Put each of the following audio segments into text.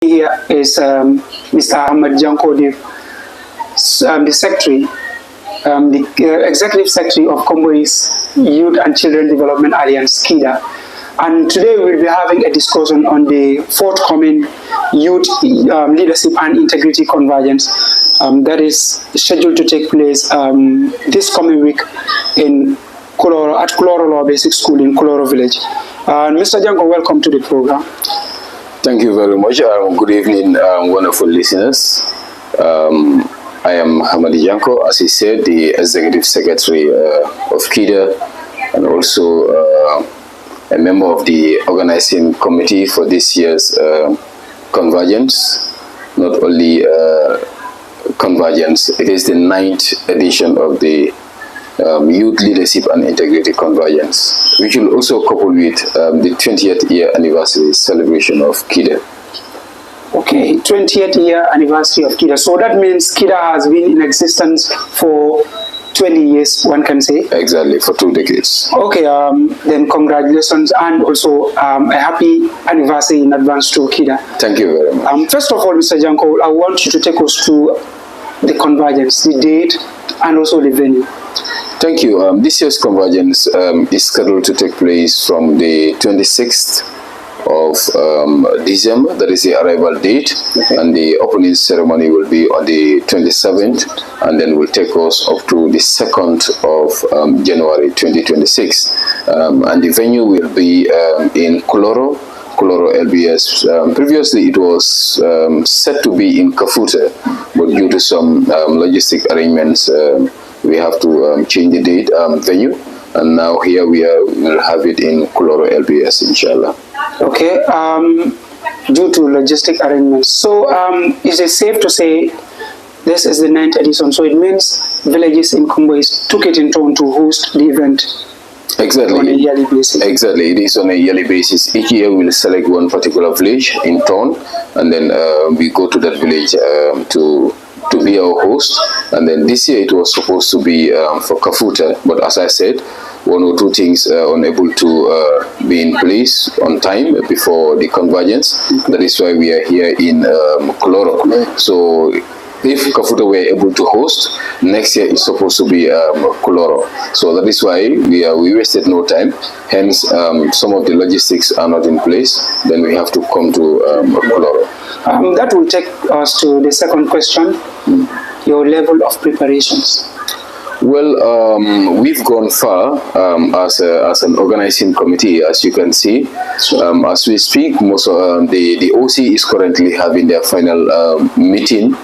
Here is Mr. Ahmad Janko, the secretary, the executive secretary of Combo's Youth and Children Development Alliance, KIDA. And today we'll be having a discussion on the forthcoming Youth Leadership and Integrity Convergence that is scheduled to take place this coming week in Kuloro, at Kuloro Law Basic School in Kuloro Village. Mr. Janko, welcome to the program. Thank you very much. Good evening, wonderful listeners. I am Hamadi Janko, as he said, the Executive Secretary of KIDA, and also a member of the organizing committee for this year's Convergence. Not only Convergence, it is the 9th edition of the Youth Leadership and Integrity Convergence, which will also couple with the 20th year anniversary celebration of KIDA. Okay, 20th year anniversary of KIDA. So that means KIDA has been in existence for 20 years, one can say. Exactly, for 2 decades. Okay, then congratulations and also a happy anniversary in advance to KIDA. Thank you very much. First of all, Mr. Janko, I want you to take us through the convergence, the date, and also the venue. Thank you. This year's Convergence is scheduled to take place from the 26th of December, that is the arrival date, and the opening ceremony will be on the 27th, and then will take us up to the 2nd of January 2026. And the venue will be in Kuloro LBS. Previously it was set to be in Kafute, but due to some logistic arrangements, we have to change the date, venue, and now here we'll have it in Kuloro LBS, inshallah. Okay, due to logistic arrangements. So is it safe to say this is the 9th edition, so it means villages in Combo took it in turn to host the event? Exactly. On a yearly basis. Exactly, it is on a yearly basis. Each year we'll select one particular village in turn, and then we go to that village to be our host. And then this year it was supposed to be for Kafuta, but as I said, 1 or 2 things unable to be in place on time before the convergence. That is why we are here in Kuloro. So if Kafuta were able to host, next year it's supposed to be Kuloro. So that is why we wasted no time. Hence, some of the logistics are not in place. Then we have to come to Kuloro. That will take us to the second question, your level of preparations. Well, we've gone far as an organizing committee, as you can see. As we speak, most of the OC is currently having their final meeting,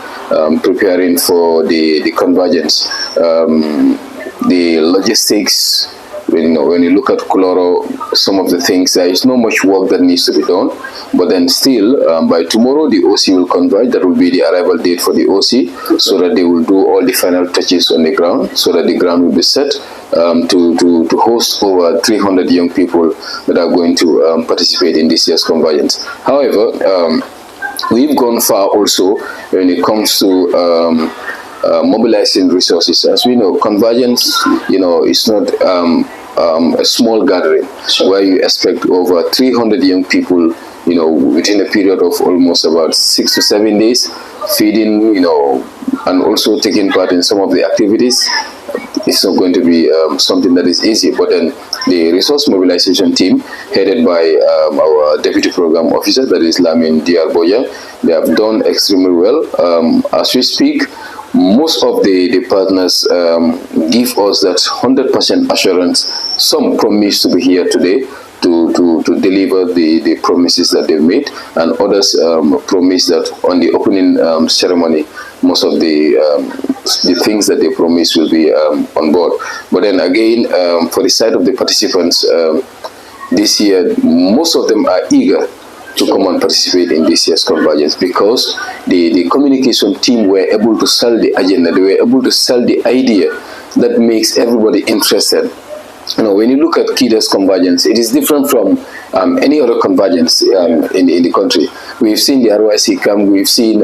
preparing for the convergence. The logistics, when you look at Kuloro, some of the things, there is not much work that needs to be done. But then still, by tomorrow, the OC will converge. That will be the arrival date for the OC, so that they will do all the final touches on the ground, so that the ground will be set to host over 300 young people that are going to participate in this year's convergence. However, we've gone far also when it comes to mobilizing resources. As we know, convergence, is not a small gathering where you expect over 300 young people, within a period of almost about 6 to 7 days, feeding, and also taking part in some of the activities. It's not going to be something that is easy, but then the resource mobilization team, headed by our deputy program officer, that is Lamin Diarboya, they have done extremely well. As we speak, most of the partners give us that 100% assurance. Some promise to be here today to deliver the promises that they've made, and others promise that on the opening ceremony, most of the things that they promise will be on board. But then again, for the side of the participants, this year, most of them are eager to come and participate in this year's convergence, because the communication team were able to sell the agenda, they were able to sell the idea that makes everybody interested. When you look at KIDA's convergence, it is different from any other convergence in the country. We've seen the RYC camp, we've seen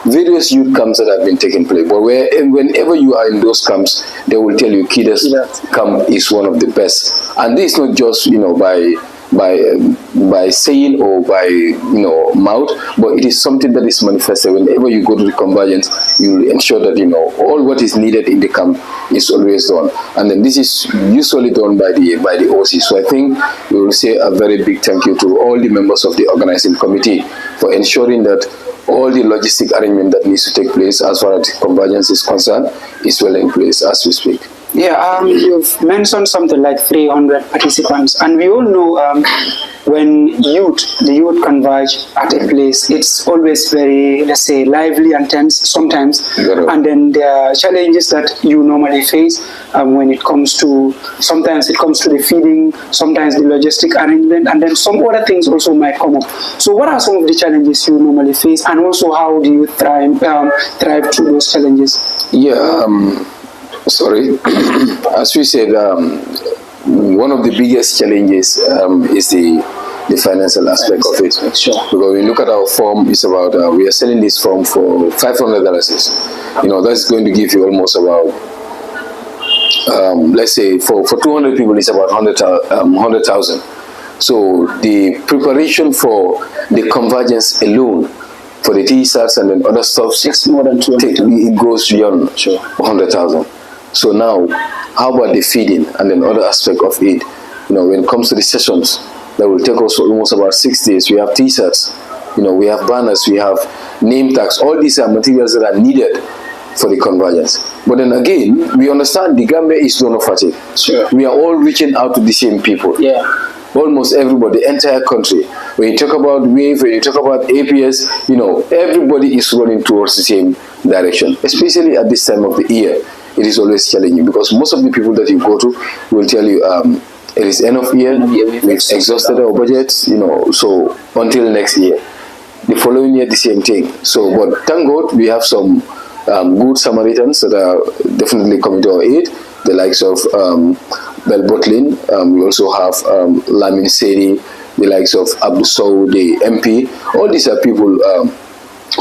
various youth camps that have been taking place. But whenever you are in those camps, they will tell you KIDA's camp is one of the best. And this is not just, by by saying or by mouth, but it is something that is manifested. Whenever you go to the convergence, you ensure that all what is needed in the camp is always done, and then this is usually done by the OC. So I think we will say a very big thank you to all the members of the organizing committee for ensuring that all the logistic arrangement that needs to take place as far as the convergence is concerned is well in place as we speak. Yeah, you've mentioned something like 300 participants, and we all know when the youth converge at a place, it's always very, let's say, lively and tense sometimes. And then there are challenges that you normally face when it comes to, sometimes it comes to the feeding, sometimes the logistic arrangement, and then some other things also might come up. So what are some of the challenges you normally face, and also how do you thrive through those challenges? Yeah, sorry, as we said, one of the biggest challenges is the financial aspect of it. Sure. Because when we look at our form, it's about we are selling this form for $500. That's going to give you almost about let's say for 200 people, it's about 100,000. So the preparation for the convergence alone, for the T-shirts and then other stuff, it's more than 200,000. It goes beyond 100,000. So now, how about the feeding and then other aspect of it? When it comes to the sessions, that will take us almost about 6 days. We have T-shirts, we have banners, we have name tags. All these are materials that are needed for the convergence. But then again, we understand the Gambia is donor fatigue. Sure. We are all reaching out to the same people. Yeah. Almost everybody, the entire country. When you talk about WAVE, when you talk about APS, everybody is running towards the same direction, especially at this time of the year. It is always challenging because most of the people that you go to will tell you it is end of year, we've exhausted our budgets, so until next year. The following year, the same thing. So, but thank God we have some good Samaritans that are definitely coming to our aid, the likes of Bel Botlin. We also have Lamin Seri, the likes of Abdul Sow, the MP. All these are people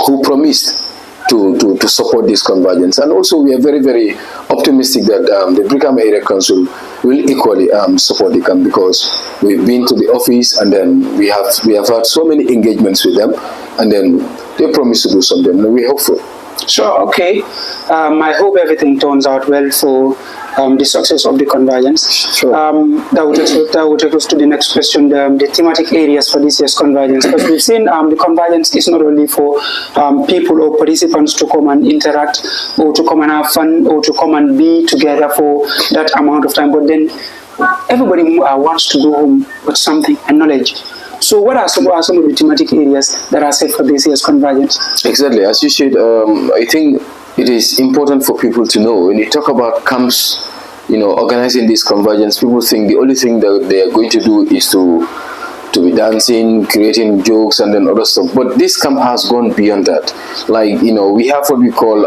who promised to support this convergence, and also we are very, very optimistic that the Brikama Area Council will equally support the camp, because we've been to the office and then we have had so many engagements with them, and then they promise to do something, and we're hopeful. Sure, okay. I hope everything turns out well for the success of the convergence. Sure. That will take us to the next question, the thematic areas for this year's convergence. Because we've seen the convergence is not only for people or participants to come and interact, or to come and have fun, or to come and be together for that amount of time, but then everybody wants to go home with something and knowledge. So what are some of the thematic areas that are set for this year's convergence? Exactly. As you said, I think it is important for people to know, when you talk about camps, organizing this convergence, people think the only thing that they are going to do is to be dancing, creating jokes, and then other stuff. But this camp has gone beyond that. Like, we have what we call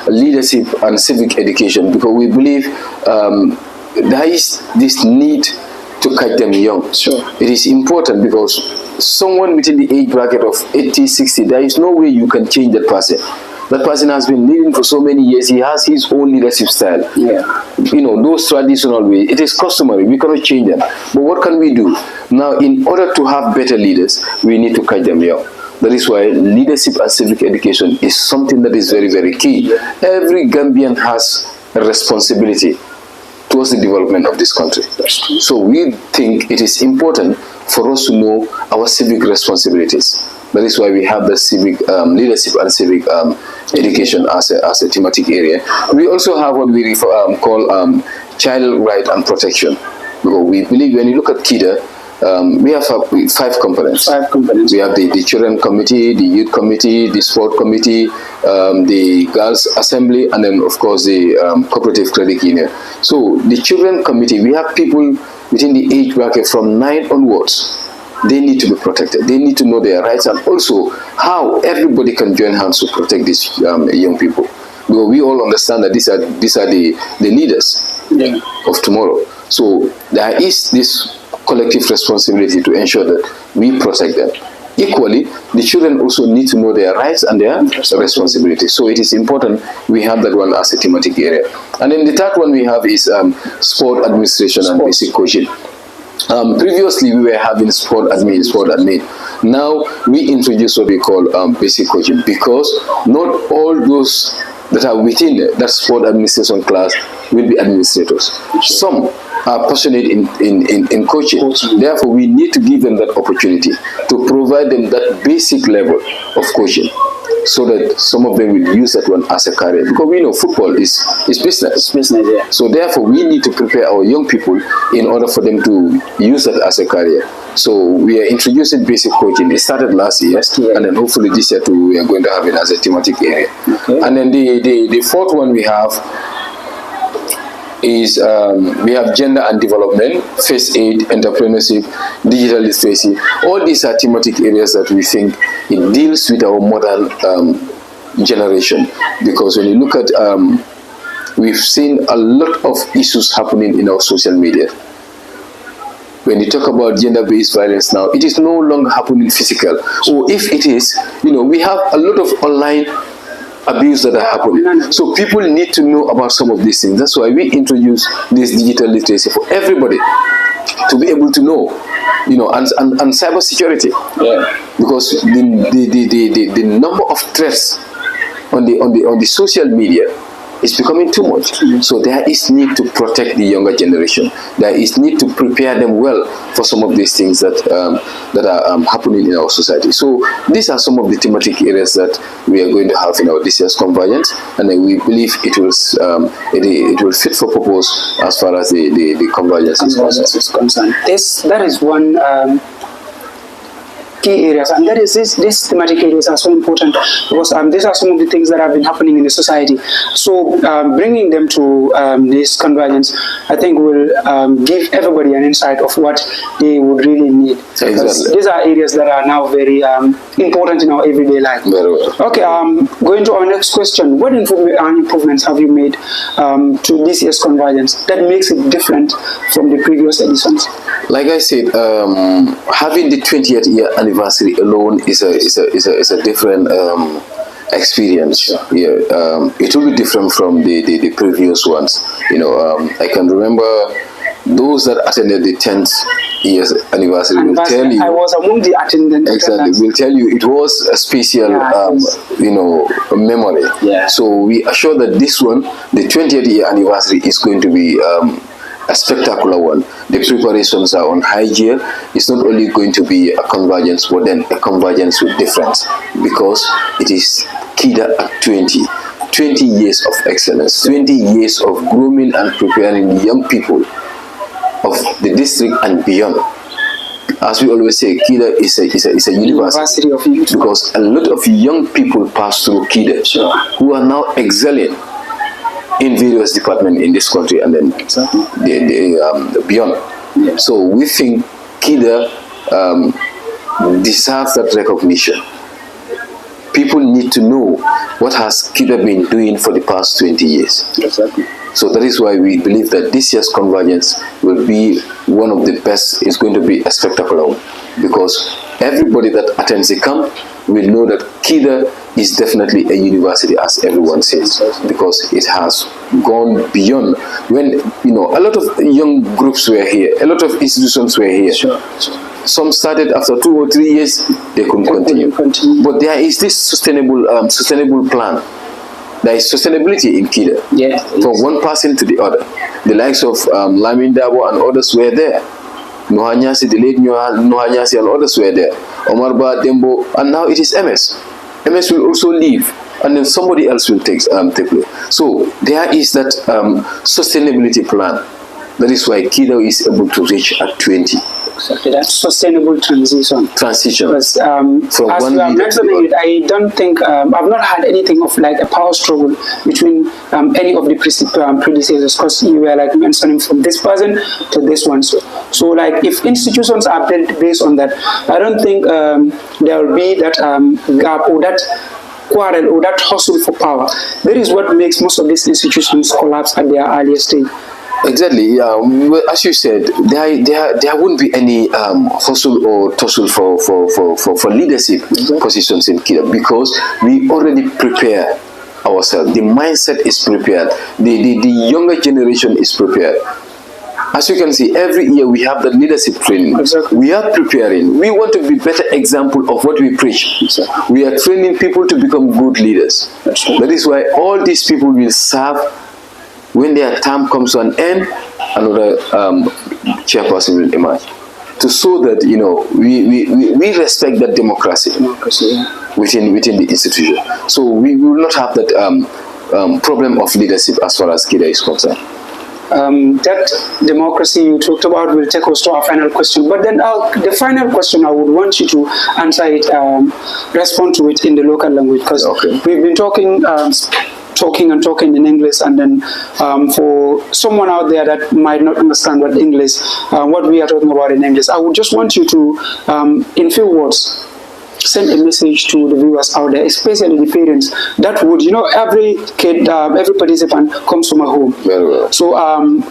leadership and civic education, because we believe there is this need to catch them young. Sure. It is important because someone within the age bracket of 80, 60, there is no way you can change that person. That person has been leading for so many years. He has his own leadership style. Yeah. Those traditional ways, it is customary. We cannot change them. But what can we do? Now, in order to have better leaders, we need to catch them young. That is why leadership and civic education is something that is very, very key. Every Gambian has a responsibility towards the development of this country. So we think it is important for us to know our civic responsibilities. That is why we have the civic leadership and civic education as a thematic area. We also have what we call child right and protection. Because we believe, when you look at KIDA, we have 5 components. 5 components. We have the children committee, the youth committee, the sport committee, the girls assembly, and then of course the cooperative credit union. So the children committee, we have people within the age bracket from 9 onwards. They need to be protected. They need to know their rights, and also how everybody can join hands to protect these young people. Because we all understand that these are the leaders of tomorrow. So there is this collective responsibility to ensure that we protect them. Equally, the children also need to know their rights and their responsibilities. So it is important we have that one as a thematic area. And then the third one we have is sport administration and basic coaching. Previously, we were having sport admin. Now, we introduce what we call basic coaching, because not all those that are within that sport administration class will be administrators. Some are passionate in coaching. Therefore, we need to give them that opportunity to provide them that basic level of coaching, so that some of them will use that one as a career. Because we know football is business. It's business, yeah. So therefore, we need to prepare our young people in order for them to use that as a career. So we are introducing basic coaching. It started last year, and then hopefully this year too, we are going to have it as a thematic area. Okay. And then the fourth one we have is we have gender and development, first aid, entrepreneurship, digital literacy. All these are thematic areas that we think it deals with our modern generation. Because when you look at, we've seen a lot of issues happening in our social media. When you talk about gender-based violence now, it is no longer happening physical. Or if it is, we have a lot of online abuse that are happening. So people need to know about some of these things. That's why we introduce this digital literacy for everybody to be able to know, and cyber security. Yeah. Because the number of threats on the social media is becoming too much. So there is need to protect the younger generation. There is need to prepare them well for some of these things that are happening in our society. So these are some of the thematic areas that we are going to have in our this year's convergence, and we believe it will fit for purpose as far as the convergence is concerned. That is one key areas, and that is these thematic areas are so important, because these are some of the things that have been happening in the society. So bringing them to this convergence, I think, will give everybody an insight of what they would really need. Exactly. These are areas that are now very important in our everyday life. Very well. Okay, going to our next question. What improvements have you made to this year's convergence that makes it different from the previous editions? Like I said, having the 20th year anniversary alone is a different experience. Yeah, it will be different from the previous ones. I can remember those that attended the 10th year's anniversary will tell you. I was among the attendants. Exactly, will tell you it was a special, memory. Yeah. So we are sure that this one, the 20th year anniversary, is going to be a spectacular one. The preparations are on high gear. It's not only going to be a convergence, but then a convergence with difference, because it is KIDA at 20 years of excellence, 20 years of grooming and preparing the young people of the district and beyond. As we always say, KIDA is a university of youth, because a lot of young people pass through KIDA, who are now excelling in various departments in this country and then beyond. Yeah. So we think KIDA deserves that recognition. People need to know what has KIDA been doing for the past 20 years. Exactly. So that is why we believe that this year's convergence will be one of the best. It's going to be a spectacular one, because everybody that attends the camp will know that KIDA is definitely a university, as everyone says, because it has gone beyond. When a lot of young groups were here, a lot of institutions were here. Sure. Some started after 2 or 3 years, they couldn't continue. But there is this sustainable plan. There is sustainability in KIDA. Yeah. From one person to the other. The likes of Lamin Dabo and others were there. Nohanyasi, the late Nohanyasi and others were there. Omar Ba, Dembo, and now it is MS. MS will also leave, and then somebody else will take place. So there is that sustainability plan. That is why KIDA is able to reach at 20. Exactly, that's sustainable transition. Because, from as one you have mentioned it, I don't think I've not had anything of like a power struggle between any of the predecessors, because you were like mentioning from this person to this one. So like if institutions are built based on that, I don't think there will be that gap or that quarrel or that hustle for power. That is what makes most of these institutions collapse at their earlier stage. Exactly. Yeah. As you said, there wouldn't be any hustle or tussle for leadership positions in KIDA, because we already prepare ourselves. The mindset is prepared. The younger generation is prepared. as you can see, every year we have the leadership training. Exactly. We are preparing. We want to be better example of what we preach. Exactly. We are training people to become good leaders. That is why all these people will serve. When their term comes to an end, another chairperson will emerge. To show that, you know, we respect that democracy within the institution. So we will not have that problem of leadership as far as KIDA is concerned. That democracy you talked about will take us to our final question. But then the final question, I would want you to answer it, respond to it in the local language, because we've been talking in English, and then for someone out there that might not understand what we are talking about in English, I would just want you to, in few words, send a message to the viewers out there, especially the parents that would, you know, every kid, every participant comes from a home. Very well. So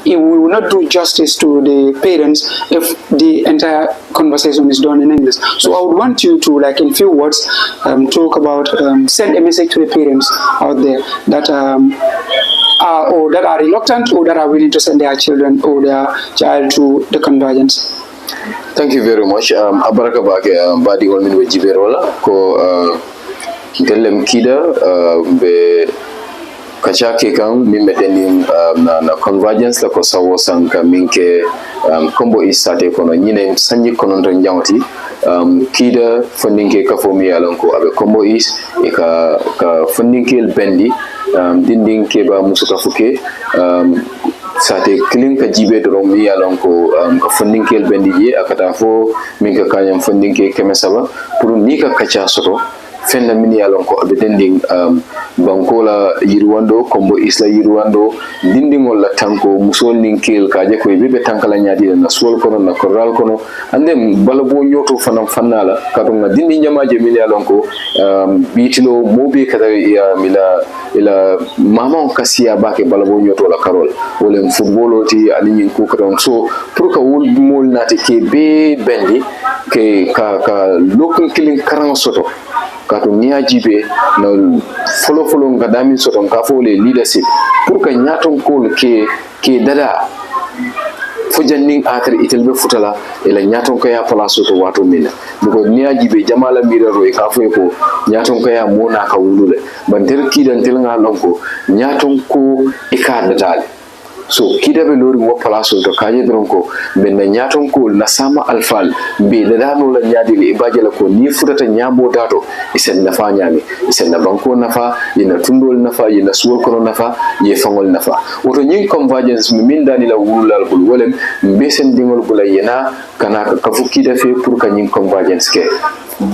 we will not do justice to the parents if the entire conversation is done in English. So I would want you to, like, in few words, talk about, send a message to the parents out there that or that are reluctant or that are willing to send their children or their child to the convergence. Thank you very much. Abaraka bake badi wal min wajiberola ko delem kida be kachake kan mi medeni na convergence la ko sawo sanka minke kombo isate kono nyine sanji kono to njawti kida fondinke ka fomi yalanko abe kombo is e ka fondinke bendi dindin ke ba musuka fuke sate kilin ka jibe do mi yalon ko ka fundinkel bendi je akata fo min ka kanyam fundinke kemesaba pour ni ka kacha soto fenna min yalon ko abe dending bankola yirwando kombo isla yirwando dindingol la tanko musol ninkel ka je ko bebe tankala nyaadi na sol kono na koral kono andem balabo nyoto fanam fannala kadunga dindi jamaje min yalon ko bitilo mobe kada ya mila ila mama kasiya bake balabo nyoto la karol wala football ti ali ko kadon so pour ka wol mol nati ke be bendi ke ka lokun kilin karan soto kato niya jibe na follow ngadami soto nkafo le leadership pour que nyaton ko ke dada fujanning atar itelbe futala ila nyaton ko ya place to wato mina buko niya jibe jamala miraro e kafo ko nyaton ko ya mona ka wulule banter kidan tilnga lonko nyaton ko ikada dale so kidabe lori wo place to kaje dronko ben na nyaton ko na sama alfal be da no la nyaadi le ibaje la ko ni futata nyabo dato isen nafa nyami isen na banko nafa yina tundol nafa yina suwol kono nafa ye fangol nafa woto nyin convergence mi min dani la wulal bul wolem mbesen dingol bula yena kana ka fukida fe pour ka nyin convergence ke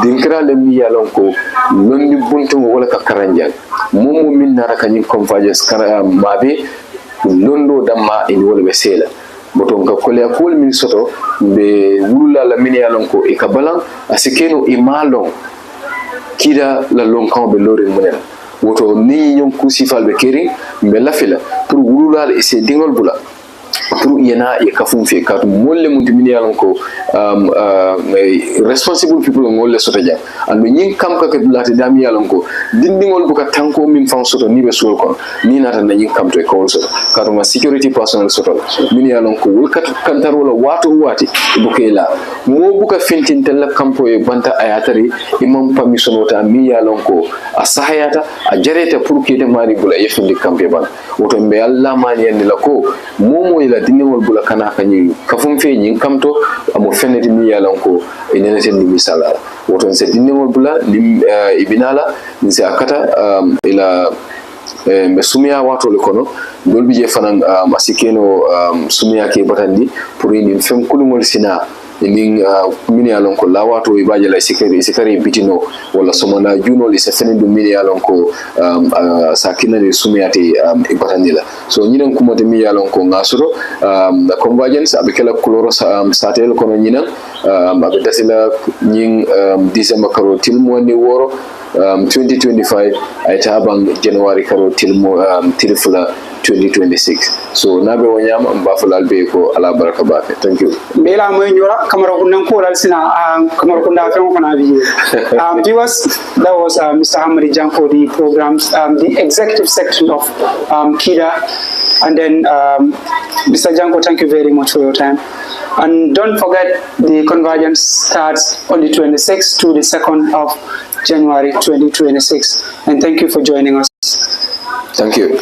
dinkra le mi yalon ko londi buntu wala ka karanjal momo min nara ka nyin convergence kara mabe londo damma in wala be sela boton ka kolya kol min soto be wulula la min yalon ko e ka balan asikeno imalon kida la lon kan be lori munela woto ni nyom kusifal be keri be lafila pour wulula e se dingol bula pour yena e kafum fe ka molle mun min yalon ko responsible people ngolle soto jam ando nyin kam ka lati dami yalon ko dindingol buka tanko min fan soto ni be sul ko ni nata na nyin kam to e ko soto ka ma security personnel soto min yalon ko wol kat kantar wala wato wati bukela mo buka fintin tella kampo e banta ayatari imam permission wota mi yalon ko asahayata a jareta pour kete mari bula yefindi kampe ban woto be alla mani en la ko momo ila dindingol bula kana kanyi kafum fe nyin kamto amo feneti mi yalon ko enene sen ni misala woto se dindingol bula lim ibinala ni se akata ila me sumia wato le kono dol bije fanan masikeno sumia ke batandi pour ni fem kulumol sina ning mini alon ko lawato e baje la sikari bitino wala somona juno li se fenendo mini alon ko sakina de sumiati e batandila so nyinen kuma de mi alon ko ngasuro the convergence abekela kuloro satel kono nyina abe dasila nyin december karo tilmo ni woro 2025 ay tabang january karo tilfula 2026 so nabe wonyam mbafulal be ko ala baraka bafe thank you bela moy nyora kamara kunnan ko dal sina kamara kunda fe ko na biye viewers that was Mr. Hamadi Janko, the programs the executive section of KIDA And then, Mr. Janko, thank you very much for your time. And don't forget, the convergence starts on the 26th to the 2nd of January 2026. And thank you for joining us. Thank you.